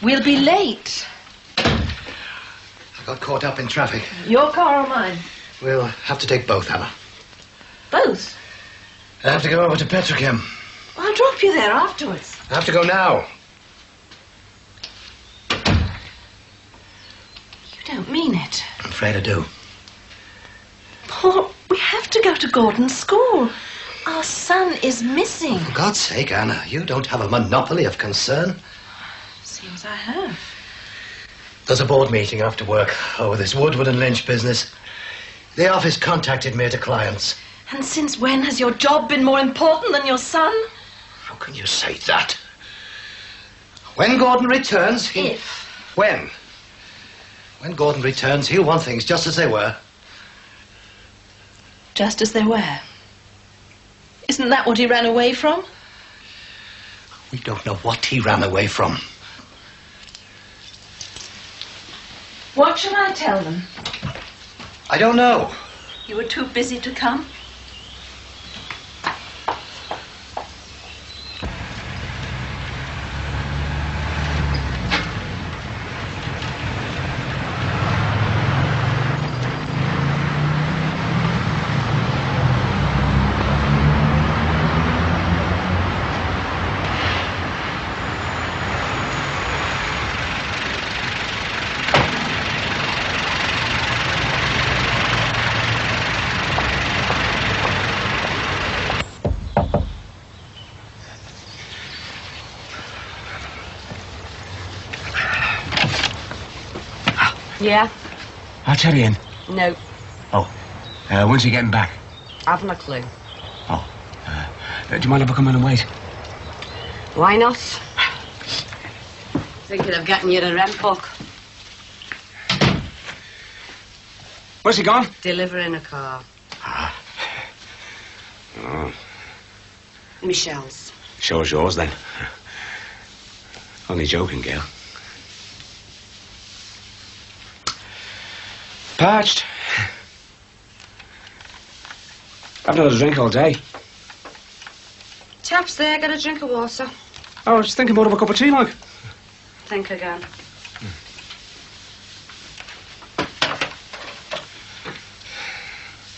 We'll be late. I got caught up in traffic. Your car or mine? We'll have to take both, Anna. Both? I have to go over to Petrochem. I'll drop you there afterwards. I have to go now. You don't mean it. I'm afraid I do. Paul, we have to go to Gordon's school. Our son is missing. For God's sake, Anna, you don't have a monopoly of concern. Seems I have. There's a board meeting after work over this Woodward and Lynch business. The office contacted me to clients. And since when has your job been more important than your son? How can you say that? When Gordon returns, he... If. When? When Gordon returns, he'll want things just as they were. Just as they were. Isn't that what he ran away from? We don't know what he ran away from. What shall I tell them? I don't know. You were too busy to come? Yeah? I'll tell you in. No. Oh, when's he getting back? I haven't a clue. Oh, do you mind if I come in and wait? Why not? Thinking of getting you a rent book. Where's he gone? Delivering a car. Ah. Oh. Michelle's. Shows yours, then. Only joking, girl. Parched. I've not had a drink all day. Chaps there, get a drink of water. I was thinking more of a cup of tea, like. Think again.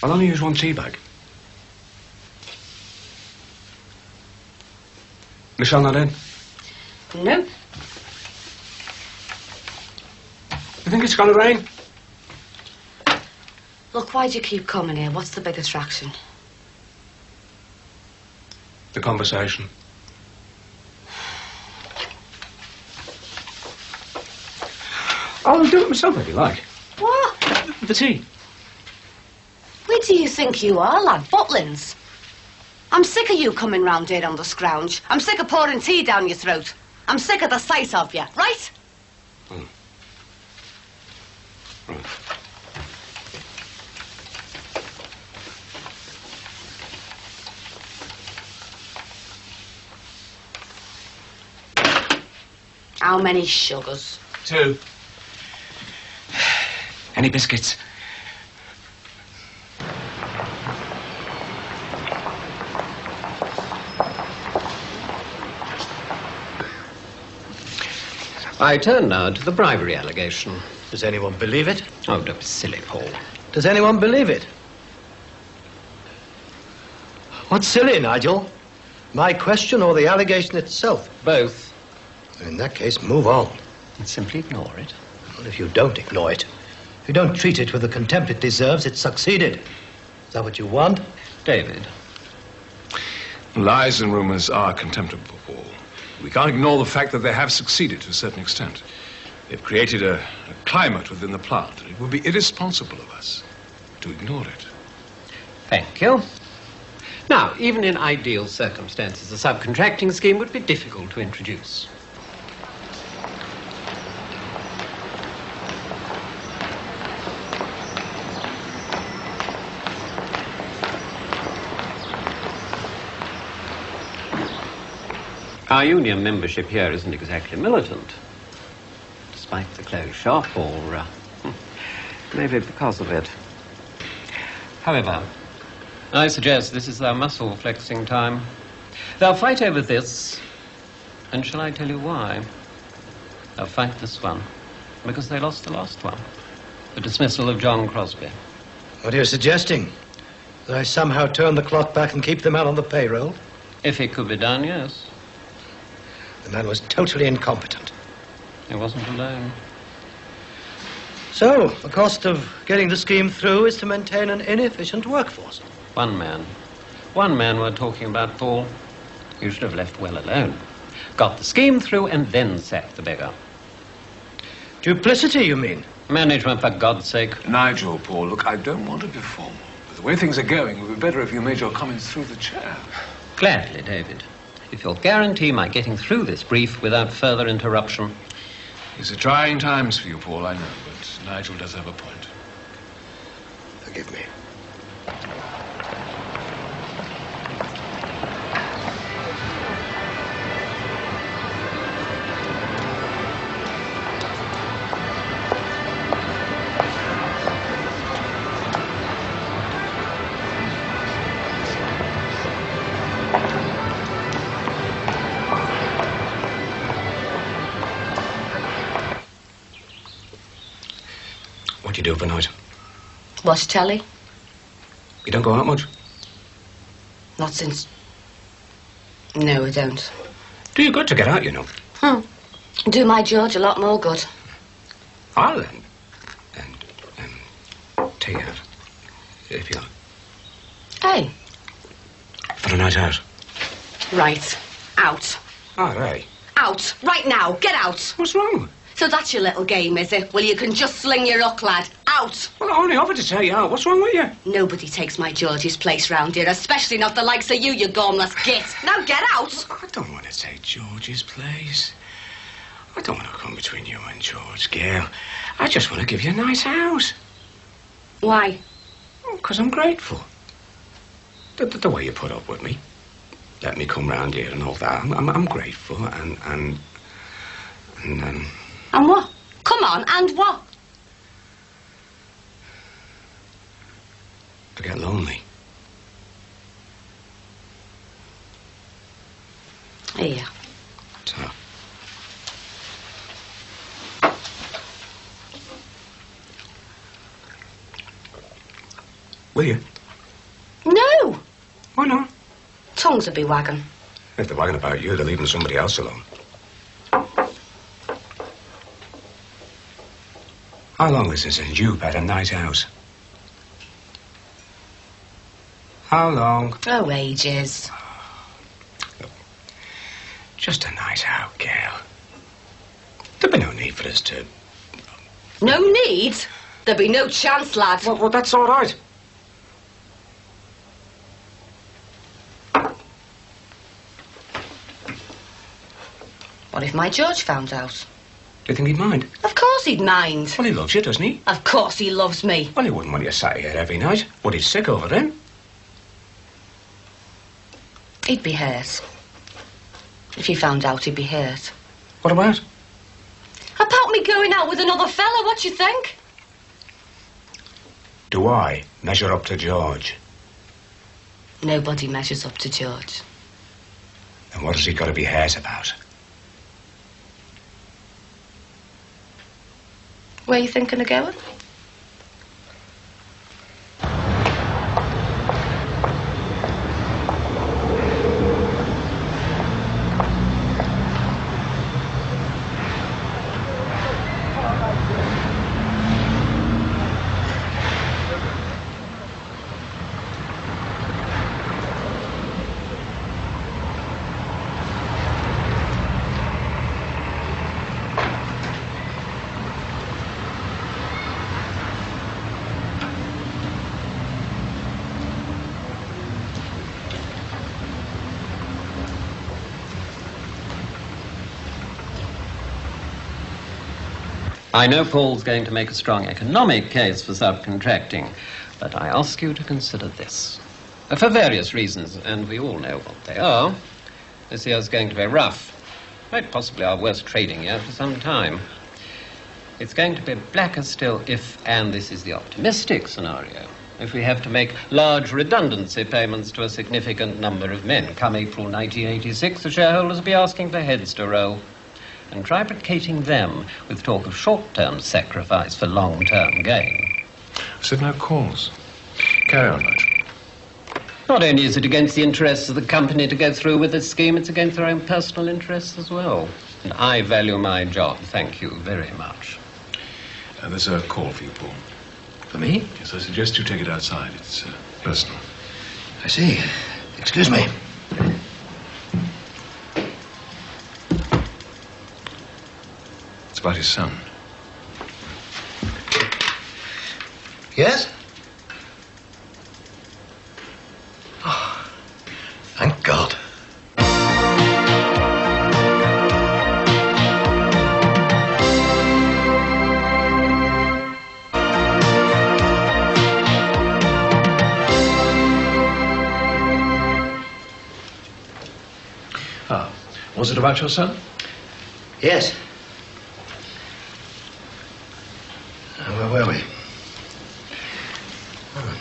I'll only use one tea bag. Michelle not in? Nope. You think it's gonna rain? Look, why do you keep coming here? What's the big attraction? The conversation. I'll do it myself if you like. What? The tea. Where do you think you are, lad? Butlins? I'm sick of you coming round here on the scrounge. I'm sick of pouring tea down your throat. I'm sick of the sight of you, right? Mm. Right. How many sugars? 2. Any biscuits? I turn now to the bribery allegation. Does anyone believe it? Oh, don't be silly, Paul. Does anyone believe it? What's silly, Nigel? My question or the allegation itself? Both. In that case, move on. And simply ignore it. Well, if you don't ignore it, if you don't treat it with the contempt it deserves, it's succeeded. Is that what you want? David. Lies and rumors are contemptible, Paul. We can't ignore the fact that they have succeeded to a certain extent. They've created a climate within the plant. It would be irresponsible of us to ignore it. Thank you. Now, even in ideal circumstances, a subcontracting scheme would be difficult to introduce. Our union membership here isn't exactly militant, despite the closed shop, or maybe because of it. However, I suggest this is their muscle flexing time. They'll fight over this, and shall I tell you why? They'll fight this one because they lost the last one. The dismissal of John Crosby. What are you suggesting? That I somehow turn the clock back and keep the man on the payroll? If it could be done, yes. The man was totally incompetent. He wasn't alone. So, the cost of getting the scheme through is to maintain an inefficient workforce. One man we're talking about, Paul. You should have left well alone. Got the scheme through and then sacked the beggar. Duplicity, you mean? Management, for God's sake. Nigel, Paul, look, I don't want to be formal, but the way things are going, it would be better if you made your comments through the chair. Gladly, David. If you'll guarantee my getting through this brief without further interruption. These are trying times for you, Paul, I know, but Nigel does have a point. Forgive me. What do you do overnight? Watch telly? You don't go out much? Not since... No, I don't. Do you good to get out, you know? Do my George a lot more good. I'll take you out, if you like. Hey. For a night out. Right. Out. All right. Out. Right now. Get out. What's wrong? So that's your little game, is it? Well, you can just sling your hook, lad. Out. Well, I only offered to tell you out. What's wrong with you? Nobody takes my George's place round here, especially not the likes of you, you gormless git. Now get out. I don't want to take George's place. I don't want to come between you and George, Gail. I just want to give you a nice house. Why? Because I'm grateful. The way you put up with me. Let me come round here and all that. I'm grateful and And what? Come on, and what? I get lonely. Here. So. Will you? No. Why not? Tongues will be wagging. If they're wagging about you, they're leaving somebody else alone. How long is it since you've had a night out? How long? Oh, ages. Look, just a night out, Gail. There'd be no need for us to... No need? There'll be no chance, lad. Well, that's all right. What if my George found out? Do you think he'd mind? Of course he'd mind. Well, he loves you, doesn't he? Of course he loves me. Well, he wouldn't want you sat here every night. Would he sick over him? He'd be hurt. If he found out, he'd be hurt. What about? About me going out with another fella, what do you think? Do I measure up to George? Nobody measures up to George. And what has he got to be hurt about? Where are you thinking of going? I know Paul's going to make a strong economic case for subcontracting, but I ask you to consider this. For various reasons, and we all know what they are, this year's going to be rough. Quite possibly our worst trading year for some time. It's going to be blacker still if, and this is the optimistic scenario, if we have to make large redundancy payments to a significant number of men. Come April 1986, the shareholders will be asking for heads to roll. and fabricating them with talk of short-term sacrifice for long-term gain. I said no cause. Carry on, Nigel. Not only is it against the interests of the company to go through with this scheme, it's against their own personal interests as well. And I value my job, thank you very much. There's a call for you, Paul. For me? Yes, I suggest you take it outside. It's personal. I see. Excuse me. It's about his son. Yes? Oh, thank God. Was it about your son? Yes. Where were we?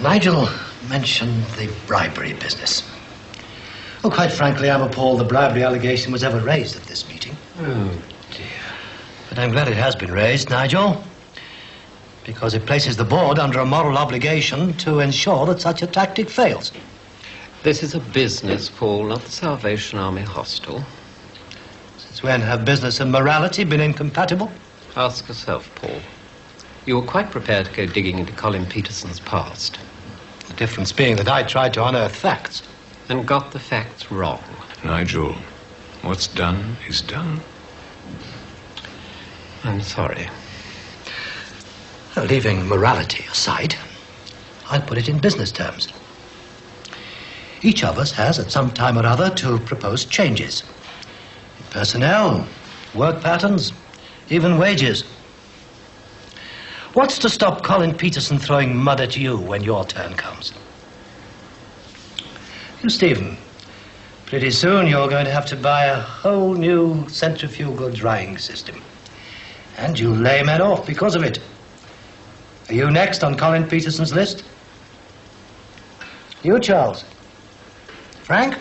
Nigel mentioned the bribery business. Well, quite frankly, I'm appalled the bribery allegation was ever raised at this meeting. Oh, dear. But I'm glad it has been raised, Nigel, because it places the board under a moral obligation to ensure that such a tactic fails. This is a business, Paul, not the Salvation Army hostel. Since when have business and morality been incompatible? Ask yourself, Paul. You were quite prepared to go digging into Colin Peterson's past. The difference being that I tried to unearth facts. And got the facts wrong. Nigel, what's done is done. I'm sorry. Well, leaving morality aside, I'll put it in business terms. Each of us has, at some time or other, to propose changes. In personnel, work patterns, even wages. What's to stop Colin Peterson throwing mud at you when your turn comes? You, Stephen, pretty soon you're going to have to buy a whole new centrifugal drying system. And you'll lay men off because of it. Are you next on Colin Peterson's list? You, Charles? Frank?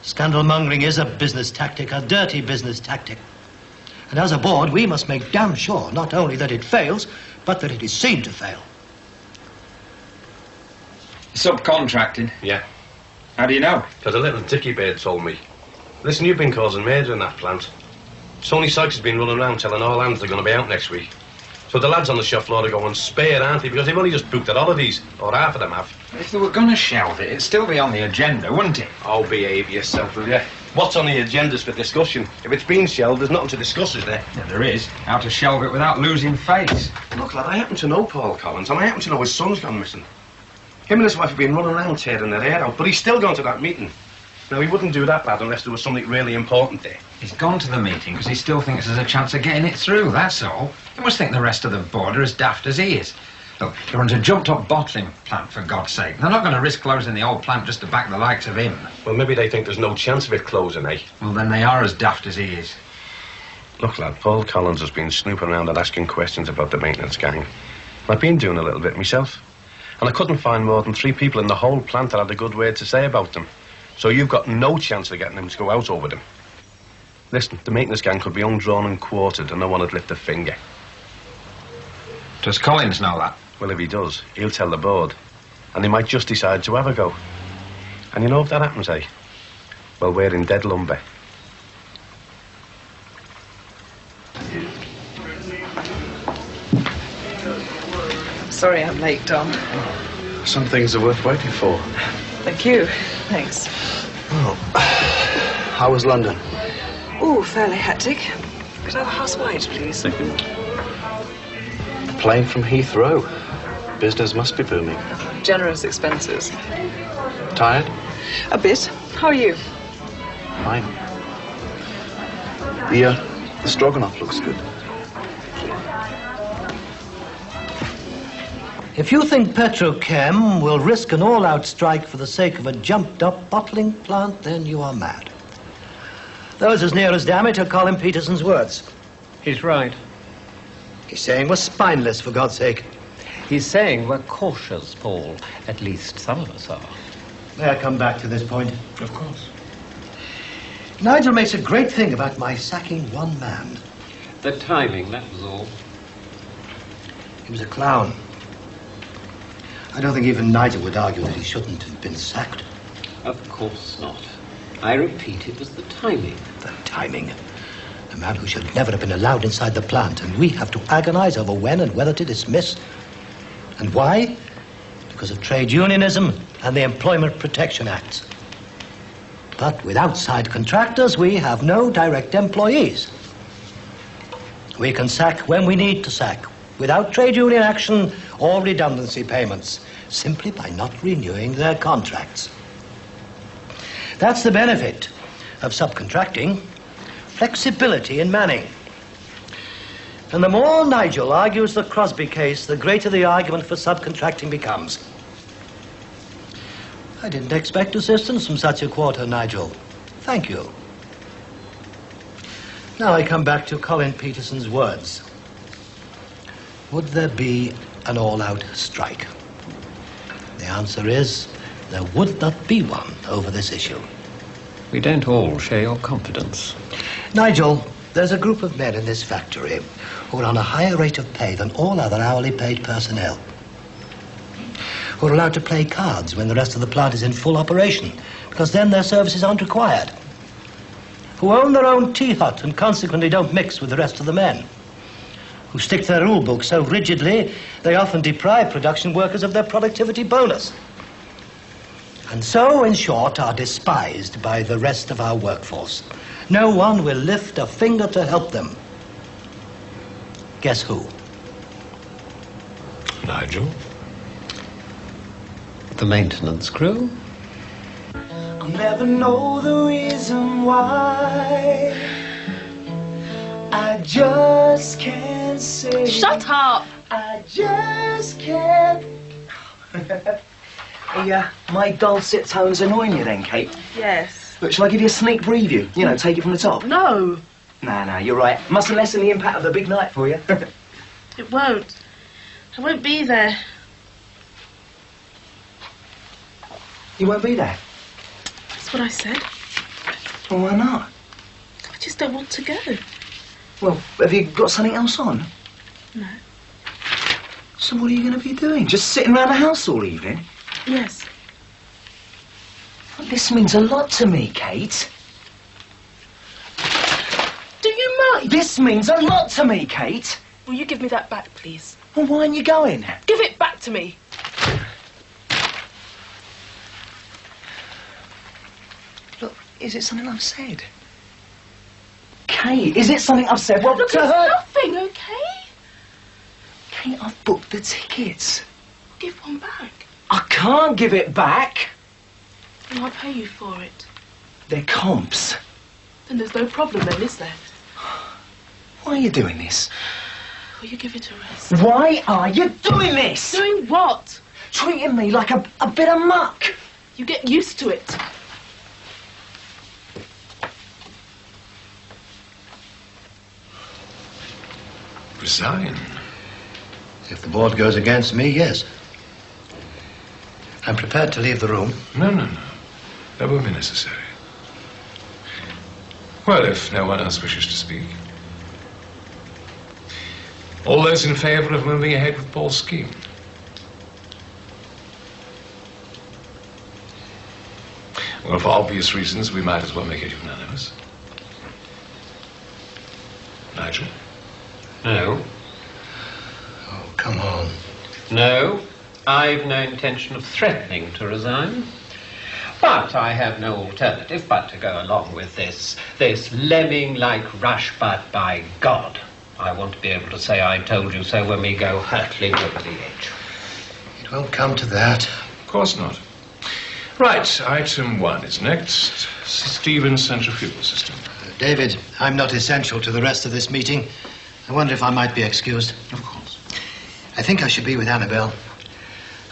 Scandal-mongering is a business tactic, a dirty business tactic. And as a board, we must make damn sure not only that it fails, but that it is seen to fail. Subcontracting? Yeah, How do you know? because a little dicky bird told me. Listen, you've been causing murder in that plant. Tony Sykes has been running around telling all hands they're going to be out next week. So the lads on the shop floor are going spare, aren't they? Because they've only just booked their holidays, or half of them have. If they were going to shelve it, it'd still be on the agenda, wouldn't it? Oh, behave yourself, will you? What's on the agendas for discussion? If it's been shelved, there's nothing to discuss, is there? Yeah, there is. How to shelve it without losing face. Look, lad, I happen to know Paul Collins, and I happen to know his son's gone missing. Him and his wife have been running around tearing their hair out, but he's still gone to that meeting. Now, he wouldn't do that, lad, unless there was something really important there. He's gone to the meeting because he still thinks there's a chance of getting it through, that's all. He must think the rest of the board are as daft as he is. Look, he runs a jumped-up bottling plant, for God's sake. They're not going to risk closing the old plant just to back the likes of him. Well, maybe they think there's no chance of it closing, eh? Well, then they are as daft as he is. Look, lad, Paul Collins has been snooping around and asking questions about the maintenance gang. I've been doing a little bit myself. And I couldn't find more than 3 people in the whole plant that had a good word to say about them. So you've got no chance of getting them to go out over them. Listen, the maintenance gang could be undrawn and quartered and no one would lift a finger. Does Collins know that? Well, if he does, he'll tell the board. And they might just decide to have a go. And you know if that happens, eh? Well, we're in dead lumber. Sorry I'm late, Dom. Some things are worth waiting for. Thank you. Thanks. Oh. How was London? Ooh, fairly hectic. Could I have a house white, please? The plane from Heathrow. Business must be booming. Generous expenses. Tired? A bit. How are you? Fine. The stroganoff looks good. If you think Petrochem will risk an all-out strike for the sake of a jumped-up bottling plant, then you are mad. Those as near as damn it are Colin Peterson's words. He's right. He's saying we're spineless, for God's sake. He's saying we're cautious, Paul. At least some of us are. May I come back to this point? Of course. Nigel makes a great thing about my sacking one man. The timing, that was all. He was a clown. I don't think even Nigel would argue that he shouldn't have been sacked. Of course not. I repeat, it was the timing. The timing. The man who should never have been allowed inside the plant, and we have to agonize over when and whether to dismiss. And why? Because of trade unionism and the Employment Protection Acts. But with outside contractors, we have no direct employees. We can sack when we need to sack, without trade union action or redundancy payments, simply by not renewing their contracts. That's the benefit of subcontracting, flexibility in manning. And the more Nigel argues the Crosby case, the greater the argument for subcontracting becomes. I didn't expect assistance from such a quarter, Nigel. Thank you. Now I come back to Colin Peterson's words. Would there be an all-out strike? The answer is, there would not be one over this issue. We don't all share your confidence. Nigel, there's a group of men in this factory who are on a higher rate of pay than all other hourly paid personnel, who are allowed to play cards when the rest of the plant is in full operation, because then their services aren't required, who own their own tea hut and consequently don't mix with the rest of the men, who stick to their rule book so rigidly they often deprive production workers of their productivity bonus, and so, in short, are despised by the rest of our workforce. No one will lift a finger to help them. Guess who? Nigel? The maintenance crew? I'll never know the reason why. I just can't say. Shut up! I just can't. Yeah, my dulcet tone's annoying you then, Kate? Yes. Look, shall I give you a sneak preview? You know, take it from the top? No. Nah, you're right. Mustn't lessen the impact of the big night for you. It won't. I won't be there. You won't be there? That's what I said. Well, why not? I just don't want to go. Well, have you got something else on? No. So what are you going to be doing? Just sitting around the house all evening? Yes. Well, this means a lot to me, Kate. Do you mind? This means a lot to me, Kate. Will you give me that back, please? Well, why aren't you going? Give it back to me. Look, is it something I've said? Kate, is it something I've said? Well, Look, to it's her... nothing, okay? Kate, I've booked the tickets. Give one back. I can't give it back. And I'll pay you for it. They're comps. Then there's no problem then, is there? Why are you doing this? Will you give it a rest? Why are you doing this? Doing what? Treating me like a bit of muck. You get used to it. Resign? If the board goes against me, yes. I'm prepared to leave the room. No. That won't be necessary. Well, if no one else wishes to speak. All those in favour of moving ahead with Paul's scheme? Well, for obvious reasons, we might as well make it unanimous. Nigel? No. Oh, come on. No. I've no intention of threatening to resign. But I have no alternative but to go along with this lemming-like rush, but by God, I want to be able to say I told you so when we go hurtling over the edge. It won't come to that. Of course not. Right, item 1 is next. Stevens centrifugal system. David, I'm not essential to the rest of this meeting. I wonder if I might be excused. Of course. I think I should be with Annabelle.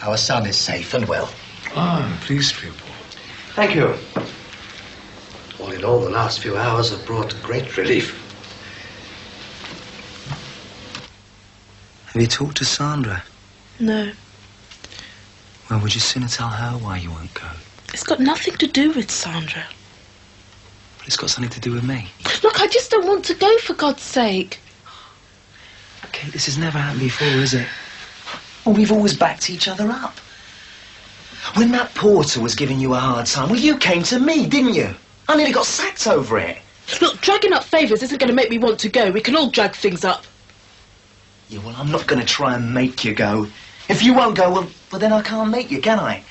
Our son is safe and well. Ah, I'm pleased for you, Paul. Thank you. All in all, the last few hours have brought great relief. Have you talked to Sandra? No. Well, would you sooner tell her why you won't go? It's got nothing to do with Sandra. But it's got something to do with me. Look, I just don't want to go, for God's sake. Okay, this has never happened before, is it? Well, we've always backed each other up. When that porter was giving you a hard time, well, you came to me, didn't you? I nearly got sacked over it. Look, dragging up favours isn't going to make me want to go. We can all drag things up. Yeah, well, I'm not going to try and make you go. If you won't go, well, then I can't make you, can I?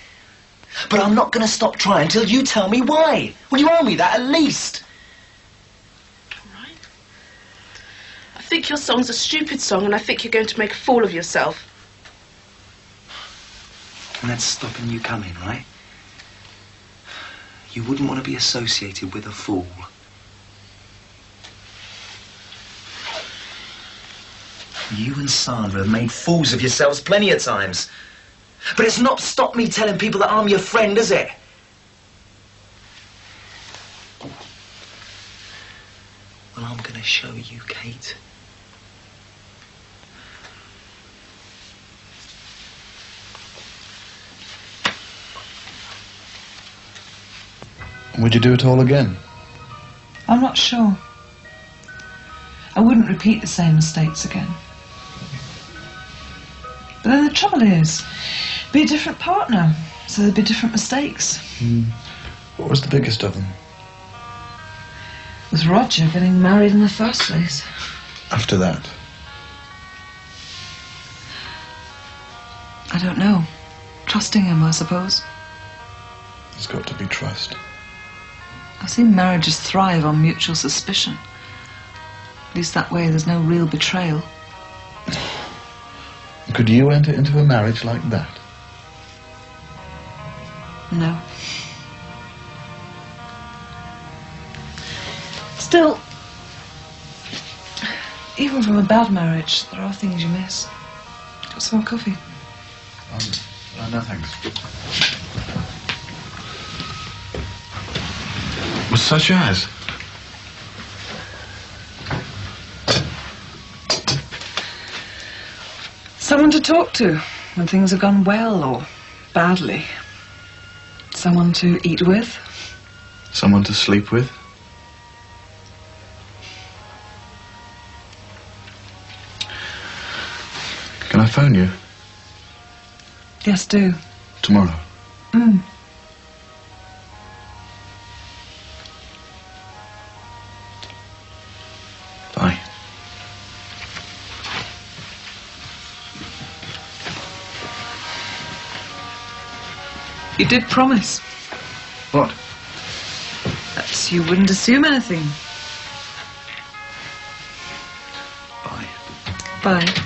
But I'm not going to stop trying until you tell me why. Well, you owe me that at least. All right. I think your song's a stupid song, and I think you're going to make a fool of yourself. And that's stopping you coming, right? You wouldn't want to be associated with a fool. You and Sandra have made fools of yourselves plenty of times. But it's not stopped me telling people that I'm your friend, is it? Well, I'm going to show you, Kate. Would you do it all again? I'm not sure. I wouldn't repeat the same mistakes again. But then the trouble is, be a different partner, so there'd be different mistakes. What was the biggest of them? With Roger getting married in the first place. After that? I don't know. Trusting him, I suppose. There's got to be trust. I've seen marriages thrive on mutual suspicion. At least that way there's no real betrayal. Could you enter into a marriage like that? No. Still, even from a bad marriage, there are things you miss. Got some more coffee? No thanks. Such as? Someone to talk to when things have gone well or badly. Someone to eat with. Someone to sleep with? Can I phone you? Yes, do. Tomorrow? Bye. You did promise What? that you wouldn't assume anything. Bye. Bye.